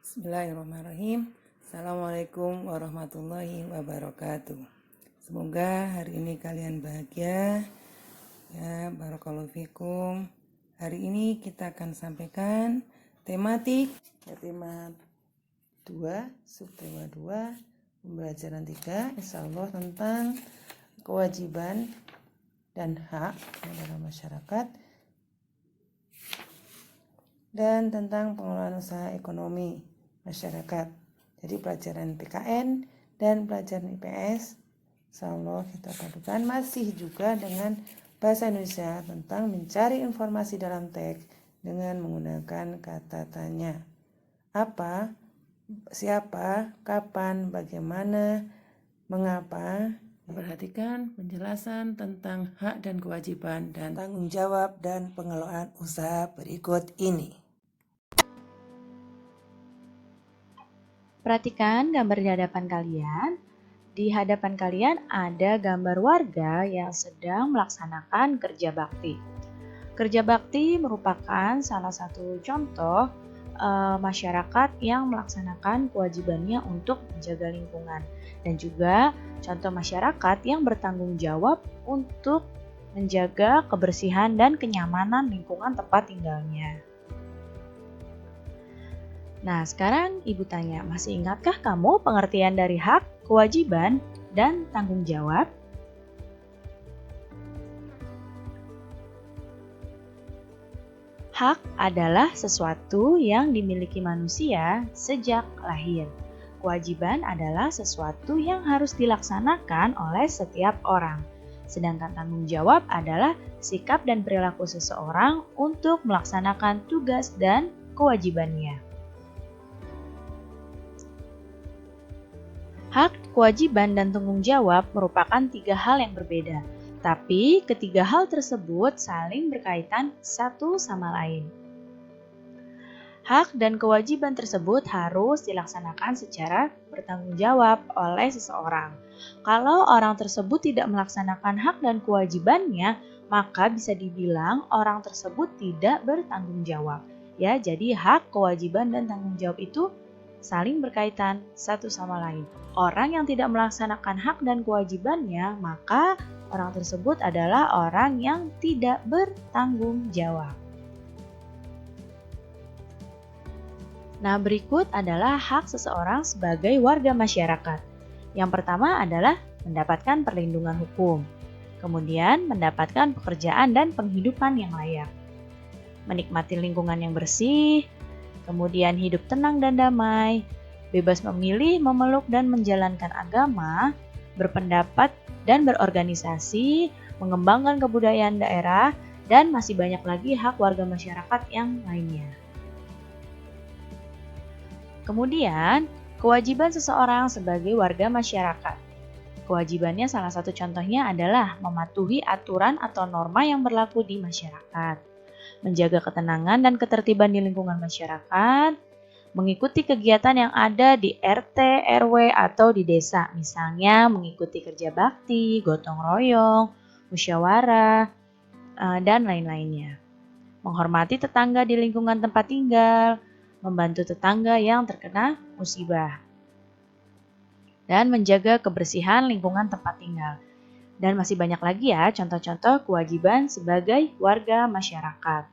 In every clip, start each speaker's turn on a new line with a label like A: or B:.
A: Bismillahirrahmanirrahim. Assalamualaikum warahmatullahi wabarakatuh. Semoga hari ini kalian bahagia. Ya, barakallahu fikum. Hari ini kita akan sampaikan tematik tema 2, subtema 2, pembelajaran 3, insyaallah tentang kewajiban dan hak dalam masyarakat dan tentang pengelolaan usaha ekonomi masyarakat. Jadi pelajaran PKN dan pelajaran IPS insyaallah kita padukan masih juga dengan bahasa Indonesia tentang mencari informasi dalam teks dengan menggunakan kata tanya. Apa, siapa, kapan, bagaimana, mengapa. Perhatikan penjelasan tentang hak dan kewajiban dan tanggung jawab dan pengelolaan usaha berikut ini.
B: Perhatikan gambar di hadapan kalian. Di hadapan kalian ada gambar warga yang sedang melaksanakan kerja bakti. Kerja bakti merupakan salah satu contoh masyarakat yang melaksanakan kewajibannya untuk menjaga lingkungan dan juga contoh masyarakat yang bertanggung jawab untuk menjaga kebersihan dan kenyamanan lingkungan tempat tinggalnya. Nah, sekarang Ibu tanya, masih ingatkah kamu pengertian dari hak, kewajiban, dan tanggung jawab? Hak adalah sesuatu yang dimiliki manusia sejak lahir. Kewajiban adalah sesuatu yang harus dilaksanakan oleh setiap orang. Sedangkan tanggung jawab adalah sikap dan perilaku seseorang untuk melaksanakan tugas dan kewajibannya. Hak, kewajiban, dan tanggung jawab merupakan tiga hal yang berbeda, tapi ketiga hal tersebut saling berkaitan satu sama lain. Hak dan kewajiban tersebut harus dilaksanakan secara bertanggung jawab oleh seseorang. Kalau orang tersebut tidak melaksanakan hak dan kewajibannya, maka bisa dibilang orang tersebut tidak bertanggung jawab. Ya, jadi hak, kewajiban, dan tanggung jawab itu saling berkaitan satu sama lain. Orang yang tidak melaksanakan hak dan kewajibannya, maka orang tersebut adalah orang yang tidak bertanggung jawab. Nah, berikut adalah hak seseorang sebagai warga masyarakat. Yang pertama adalah mendapatkan perlindungan hukum. Kemudian, mendapatkan pekerjaan dan penghidupan yang layak. Menikmati lingkungan yang bersih, kemudian hidup tenang dan damai, bebas memilih, memeluk, dan menjalankan agama, berpendapat dan berorganisasi, mengembangkan kebudayaan daerah, dan masih banyak lagi hak warga masyarakat yang lainnya. Kemudian, kewajiban seseorang sebagai warga masyarakat. Kewajibannya salah satu contohnya adalah mematuhi aturan atau norma yang berlaku di masyarakat, menjaga ketenangan dan ketertiban di lingkungan masyarakat, mengikuti kegiatan yang ada di RT, RW, atau di desa, misalnya mengikuti kerja bakti, gotong royong, musyawarah, dan lain-lainnya. Menghormati tetangga di lingkungan tempat tinggal, membantu tetangga yang terkena musibah, dan menjaga kebersihan lingkungan tempat tinggal. Dan masih banyak lagi ya contoh-contoh kewajiban sebagai warga masyarakat.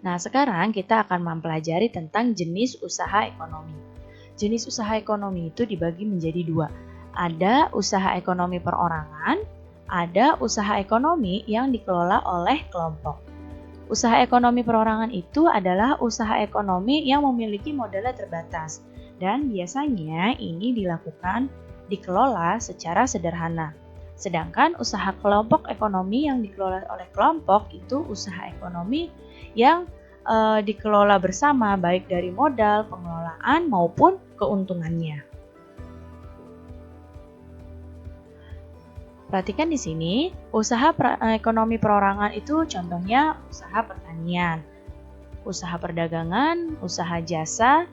B: Nah, sekarang kita akan mempelajari tentang jenis usaha ekonomi. Jenis usaha ekonomi itu dibagi menjadi dua. Ada usaha ekonomi perorangan, ada usaha ekonomi yang dikelola oleh kelompok. Usaha ekonomi perorangan itu adalah usaha ekonomi yang memiliki modalnya terbatas. Dan biasanya ini dikelola secara sederhana. Sedangkan usaha kelompok ekonomi yang dikelola oleh kelompok itu usaha ekonomi yang dikelola bersama baik dari modal, pengelolaan maupun keuntungannya. Perhatikan di sini, usaha ekonomi perorangan itu contohnya usaha pertanian, usaha perdagangan, usaha jasa,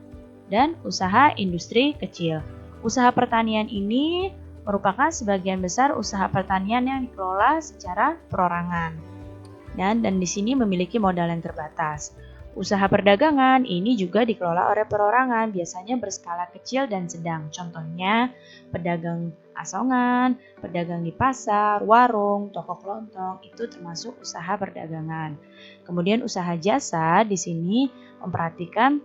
B: dan usaha industri kecil. Usaha pertanian ini merupakan sebagian besar usaha pertanian yang dikelola secara perorangan. dan di sini memiliki modal yang terbatas. Usaha perdagangan ini juga dikelola oleh perorangan, biasanya berskala kecil dan sedang. Contohnya, pedagang asongan, pedagang di pasar, warung, toko kelontong, itu termasuk usaha perdagangan. Kemudian usaha jasa di sini memperhatikan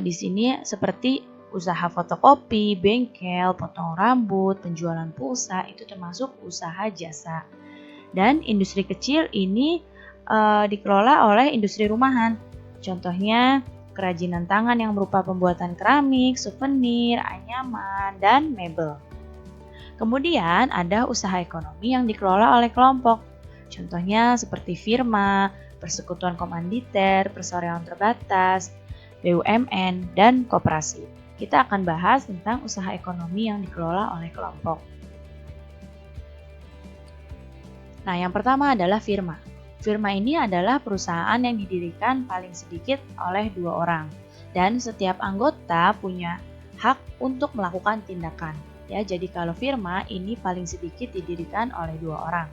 B: di sini seperti usaha fotokopi, bengkel, potong rambut, penjualan pulsa, itu termasuk usaha jasa. Dan industri kecil ini dikelola oleh industri rumahan. Contohnya kerajinan tangan yang berupa pembuatan keramik, souvenir, anyaman, dan mebel. Kemudian ada usaha ekonomi yang dikelola oleh kelompok. Contohnya seperti firma, persekutuan komanditer, perseroan terbatas, BUMN, dan koperasi. Kita akan bahas tentang usaha ekonomi yang dikelola oleh kelompok. Nah, yang pertama adalah firma. Firma ini adalah perusahaan yang didirikan paling sedikit oleh 2 orang, dan setiap anggota punya hak untuk melakukan tindakan. Ya, jadi kalau firma ini paling sedikit didirikan oleh 2 orang.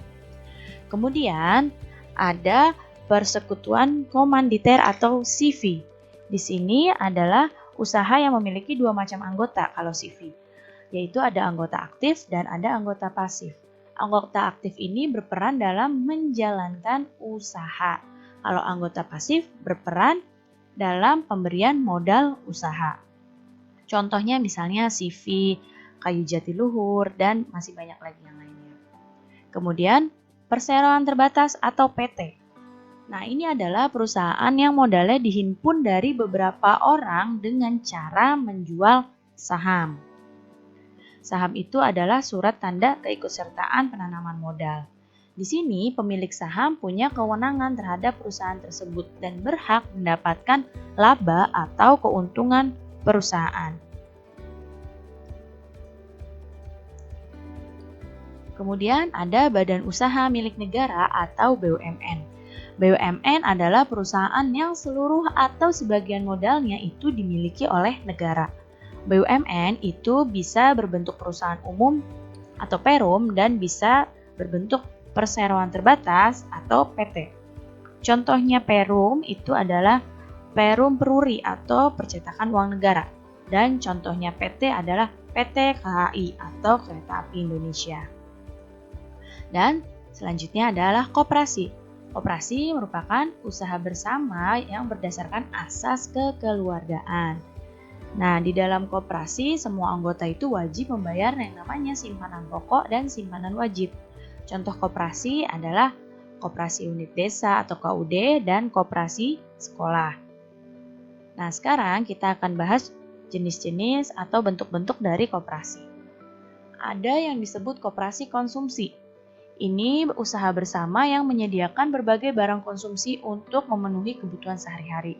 B: Kemudian ada persekutuan komanditer atau CV. Di sini adalah usaha yang memiliki 2 macam anggota kalau CV, yaitu ada anggota aktif dan ada anggota pasif. Anggota aktif ini berperan dalam menjalankan usaha. Kalau anggota pasif berperan dalam pemberian modal usaha. Contohnya misalnya CV, kayu jati luhur, dan masih banyak lagi yang lainnya. Kemudian perseroan terbatas atau PT. Nah, ini adalah perusahaan yang modalnya dihimpun dari beberapa orang dengan cara menjual saham. Saham itu adalah surat tanda keikutsertaan penanaman modal. Di sini, pemilik saham punya kewenangan terhadap perusahaan tersebut dan berhak mendapatkan laba atau keuntungan perusahaan. Kemudian ada badan usaha milik negara atau BUMN. BUMN adalah perusahaan yang seluruh atau sebagian modalnya itu dimiliki oleh negara. BUMN itu bisa berbentuk perusahaan umum atau perum dan bisa berbentuk perseroan terbatas atau PT. Contohnya perum itu adalah Perum Peruri atau percetakan uang negara. Dan contohnya PT adalah PT KAI atau Kereta Api Indonesia. Dan selanjutnya adalah koperasi. Koperasi merupakan usaha bersama yang berdasarkan asas kekeluargaan. Nah, di dalam koperasi, semua anggota itu wajib membayar yang namanya simpanan pokok dan simpanan wajib. Contoh koperasi adalah koperasi unit desa atau KUD dan koperasi sekolah. Nah, sekarang kita akan bahas jenis-jenis atau bentuk-bentuk dari koperasi. Ada yang disebut koperasi konsumsi. Ini usaha bersama yang menyediakan berbagai barang konsumsi untuk memenuhi kebutuhan sehari-hari.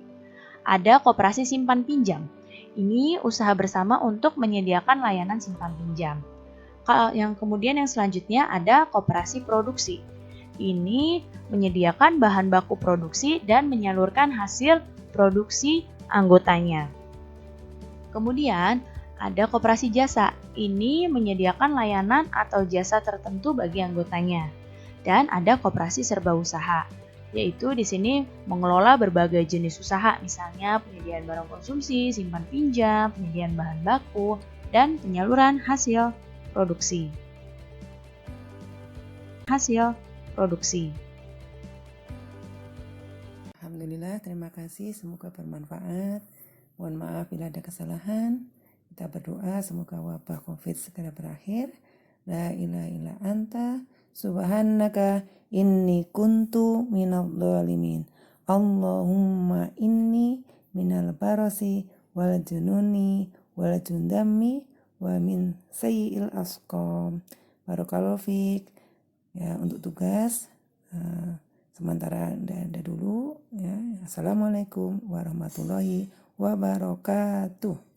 B: Ada koperasi simpan pinjam. Ini usaha bersama untuk menyediakan layanan simpan pinjam. Yang selanjutnya ada koperasi produksi. Ini menyediakan bahan baku produksi dan menyalurkan hasil produksi anggotanya. Kemudian ada koperasi jasa. Ini menyediakan layanan atau jasa tertentu bagi anggotanya. Dan ada koperasi serba usaha, yaitu di sini mengelola berbagai jenis usaha, misalnya penyediaan barang konsumsi, simpan pinjam, penyediaan bahan baku, dan penyaluran hasil produksi.
A: Alhamdulillah, terima kasih. Semoga bermanfaat. Mohon maaf bila ada kesalahan. Kita berdoa semoga wabah COVID segera berakhir. La ilaha illa anta subhanaka inni kuntu minadh dhalimin. Allahumma inni minal barasi wal jununi wal jundami wa min sayyi'il asqam. Barakallahu fiik. Ya, untuk tugas sementara ada dulu ya. Assalamualaikum warahmatullahi wabarakatuh.